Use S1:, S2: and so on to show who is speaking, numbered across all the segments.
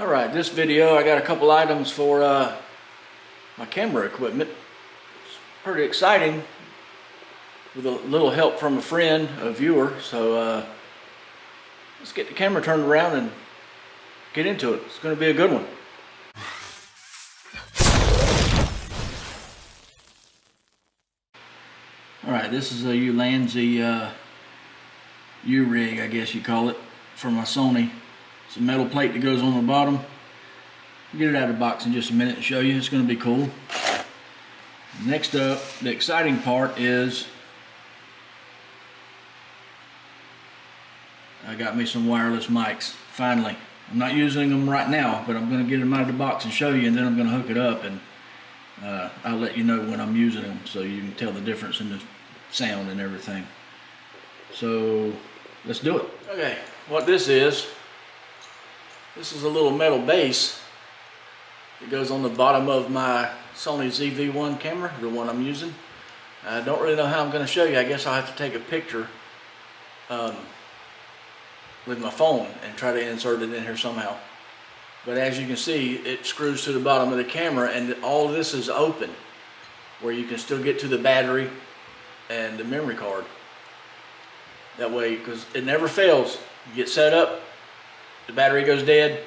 S1: Alright, this video I got a couple items for my camera equipment. It's pretty exciting with a little help from a friend, a viewer. So let's get the camera turned around and get into it. It's going to be a good one. Alright, this is a Ulanzi U-rig, I guess you call it, for my Sony. It's a metal plate that goes on the bottom. I'll get it out of the box in just a minute and show you. It's going to be cool. Next up, the exciting part is I got me some wireless mics, finally. I'm not using them right now, but I'm going to get them out of the box and show you, and then I'm going to hook it up, and I'll let you know when I'm using them so you can tell the difference in the sound and everything. So let's do it. Okay, what this is a little metal base that goes on the bottom of my Sony ZV-1 camera, the one I'm using. I don't really know how I'm going to show you. I guess I'll have to take a picture with my phone and try to insert it in here somehow. But as you can see, it screws to the bottom of the camera, and all of this is open where you can still get to the battery and the memory card. That way, because it never fails. You get set up, the battery goes dead,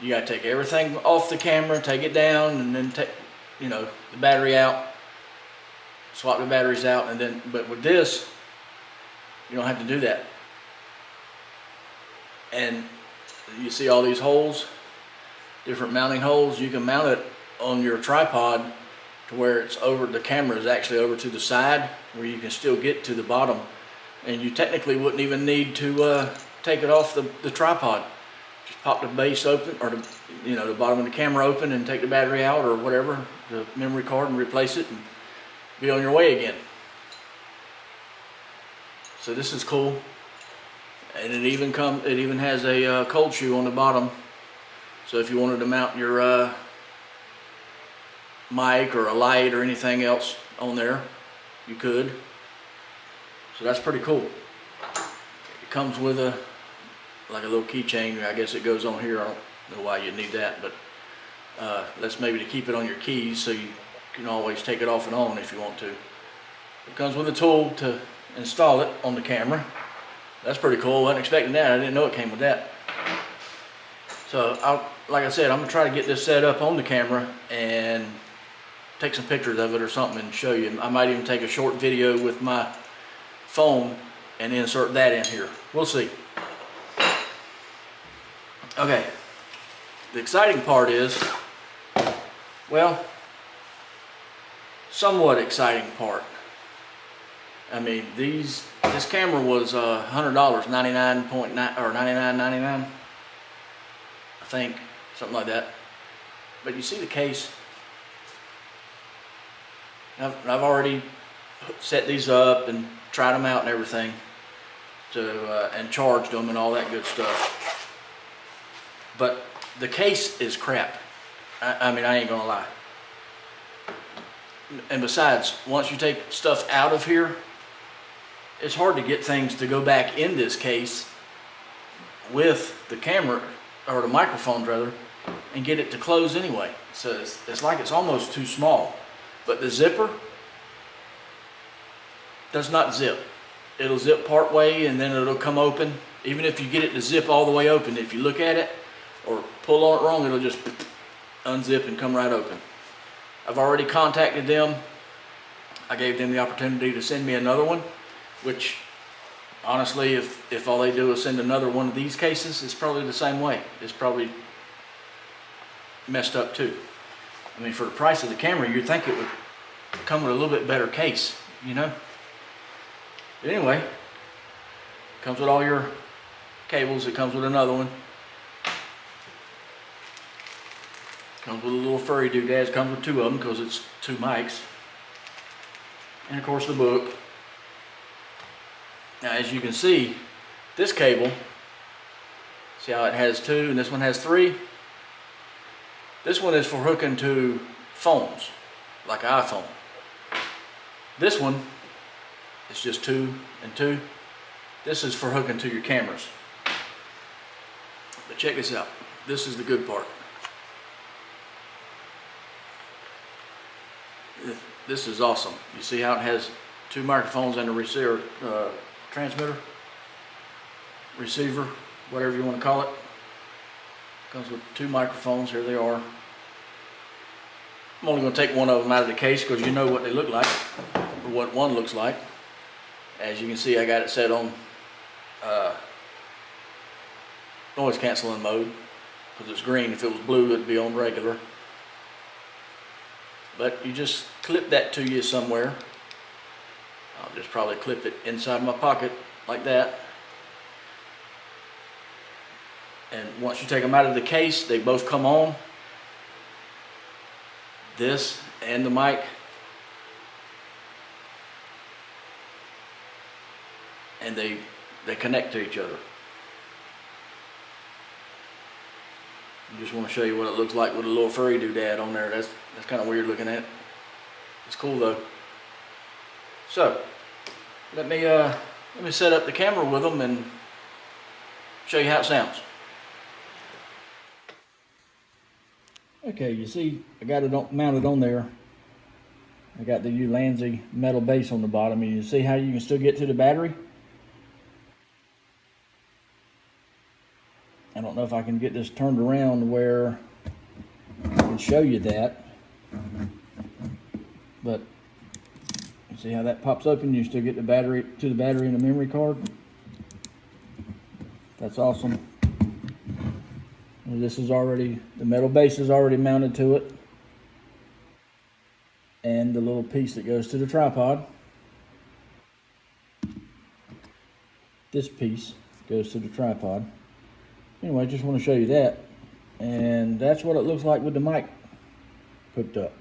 S1: you got to take everything off the camera, take it down, and then take, the battery out, swap the batteries out, and then, but with this, you don't have to do that. And you see all these holes, different mounting holes. You can mount it on your tripod to where it's over, the camera is actually over to the side where you can still get to the bottom, and you technically wouldn't even need to take it off the tripod. Just pop the base open, or the bottom of the camera open, and take the battery out or whatever, the memory card, and replace it and be on your way again. So this is cool. And it even has a cold shoe on the bottom. So if you wanted to mount your mic or a light or anything else on there, you could. So that's pretty cool. It comes with like a little keychain. I guess it goes on here. I don't know why you'd need that, but that's maybe to keep it on your keys so you can always take it off and on if you want to. It comes with a tool to install it on the camera. That's pretty cool. Wasn't expecting that. I didn't know it came with that. So like I said, I'm gonna try to get this set up on the camera and take some pictures of it or something and show you. I might even take a short video with my phone and insert that in here. We'll see. Okay. The exciting part is, well, somewhat exciting part. I mean, this camera was $100, $99.9 or $99.99, I think, something like that. But you see the case. I've already set these up and tried them out and everything, and charged them and all that good stuff. But the case is crap. I mean, I ain't gonna lie. And besides, once you take stuff out of here, it's hard to get things to go back in this case with the camera, or the microphone rather, and get it to close anyway. So it's like it's almost too small. But the zipper does not zip. It'll zip part way and then it'll come open. Even if you get it to zip all the way open, if you look at it or pull on it wrong, it'll just unzip and come right open. I've already contacted them. I gave them the opportunity to send me another one, which honestly, if all they do is send another one of these cases, it's probably the same way. It's probably messed up too. I mean, for the price of the camera, you'd think it would come with a little bit better case, But anyway, it comes with all your cables. It comes with another one. Comes with a little furry doodad. It comes with two of them because it's two mics. And of course the book. Now, as you can see, this cable, see how it has two and this one has three? This one is for hooking to phones, like an iPhone. This one is just 2 and 2. This is for hooking to your cameras. But check this out. this is the good part. This is awesome. You see how it has two microphones and a receiver, transmitter, receiver, whatever you want to call it. Comes with two microphones. Here they are. I'm only going to take one of them out of the case because you know what they look like, or what one looks like. As you can see, I got it set on noise canceling mode because it's green. If it was blue, it'd be on regular. But you just clip that to you somewhere. I'll just probably clip it inside my pocket like that. And once you take them out of the case, they both come on. This and the mic. And they connect to each other. I just want to show you what it looks like with a little furry doodad on there. That's kind of weird looking at. It's cool though. So let me set up the camera with them and show you how it sounds. Okay, you see I got it mounted on there. I got the HOLLYLAND metal base on the bottom, and you see how you can still get to the battery. I don't know if I can get this turned around where I can show you that, but you see how that pops open. You still get the battery to the battery and the memory card. That's awesome. And this is already, the metal base is already mounted to it, and the little piece that goes to the tripod. This piece goes to the tripod. Anyway, just want to show you that, and that's what it looks like with the mic hooked up.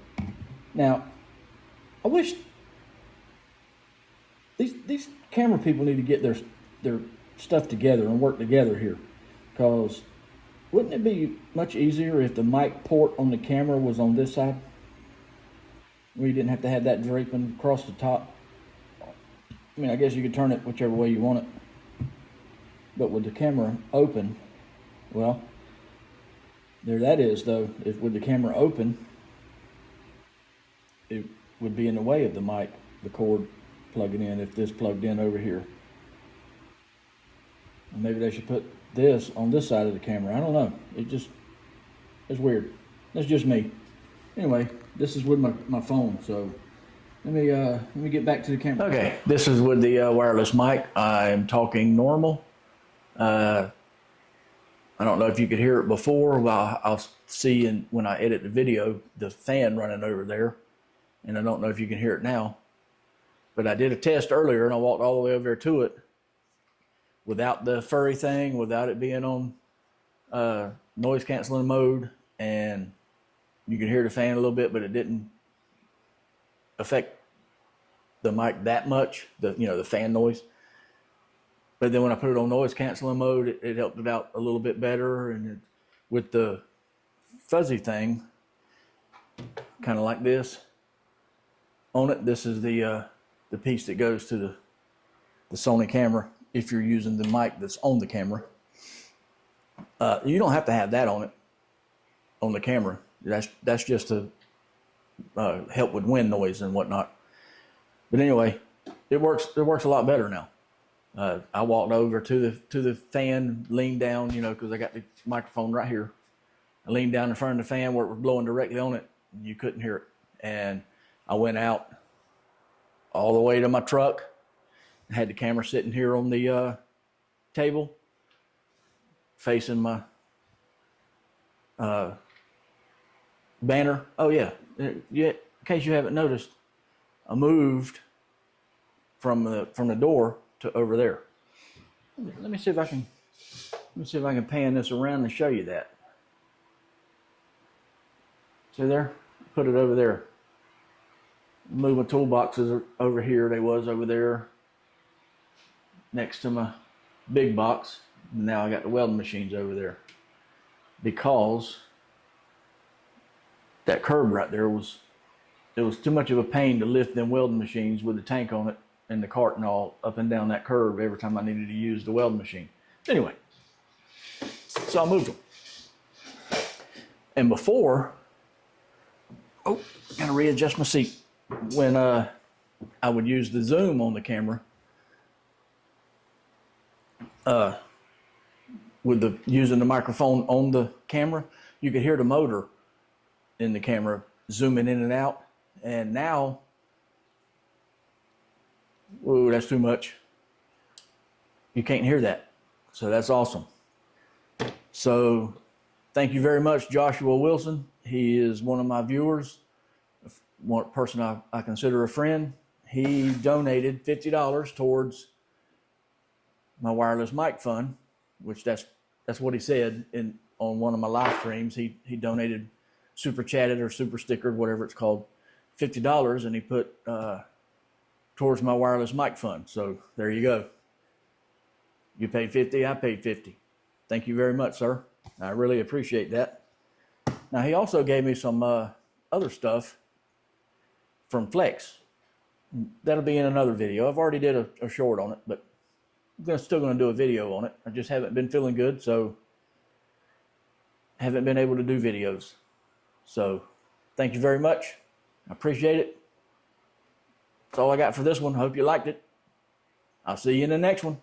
S1: Now, I wish these camera people need to get their stuff together and work together here, because wouldn't it be much easier if the mic port on the camera was on this side, where you didn't have to have that draping across the top? I mean, I guess you could turn it whichever way you want it, but with the camera open, well, there that is though. If with the camera open, it would be in the way of the mic, the cord plugging in, if this plugged in over here. And maybe they should put this on this side of the camera. I don't know. It's weird. That's just me. Anyway, this is with my phone, so let me get back to the camera. Okay, this is with the wireless mic. I'm talking normal. I don't know if you could hear it before. Well, I'll see when I edit the video, the fan running over there. And I don't know if you can hear it now. But I did a test earlier, and I walked all the way over there to it without the furry thing, without it being on noise canceling mode. And you could hear the fan a little bit, but it didn't affect the mic that much, the fan noise. But then when I put it on noise canceling mode, it helped it out a little bit better. And with the fuzzy thing, kind of like this on it, this is the piece that goes to the Sony camera. If you're using the mic that's on the camera, you don't have to have that on it, on the camera. That's just to help with wind noise and whatnot. But anyway, it works a lot better now. I walked over to the fan, leaned down, because I got the microphone right here. I leaned down in front of the fan where it was blowing directly on it. And you couldn't hear it. And I went out all the way to my truck. I had the camera sitting here on the table, facing my banner. Oh yeah, in case you haven't noticed, I moved from the door to over there. Let me see if I can pan this around and show you that. See there? Put it over there. Move my toolboxes over here. They was over there next to my big box. Now I got the welding machines over there, because that curb right there was too much of a pain to lift them welding machines with the tank on it and the cart and all up and down that curve every time I needed to use the welding machine. Anyway, so I moved them. And before, oh, gotta readjust my seat. When I would use the zoom on the camera, with using the microphone on the camera, you could hear the motor in the camera zooming in and out. And now, whoa, that's too much. You can't hear that. So that's awesome. So thank you very much, Joshua Wilson. He is one of my viewers, one person I consider a friend. He donated $50 towards my wireless mic fund, which that's what he said on one of my live streams. He donated, super chatted or super stickered, whatever it's called, $50, and he put towards my wireless mic fund. So there you go. You paid 50, I paid 50. Thank you very much, sir. I really appreciate that. Now, he also gave me some other stuff from Flex. That'll be in another video. I've already did a short on it, but I'm still going to do a video on it. I just haven't been feeling good, so haven't been able to do videos. So thank you very much. I appreciate it. That's all I got for this one. Hope you liked it. I'll see you in the next one.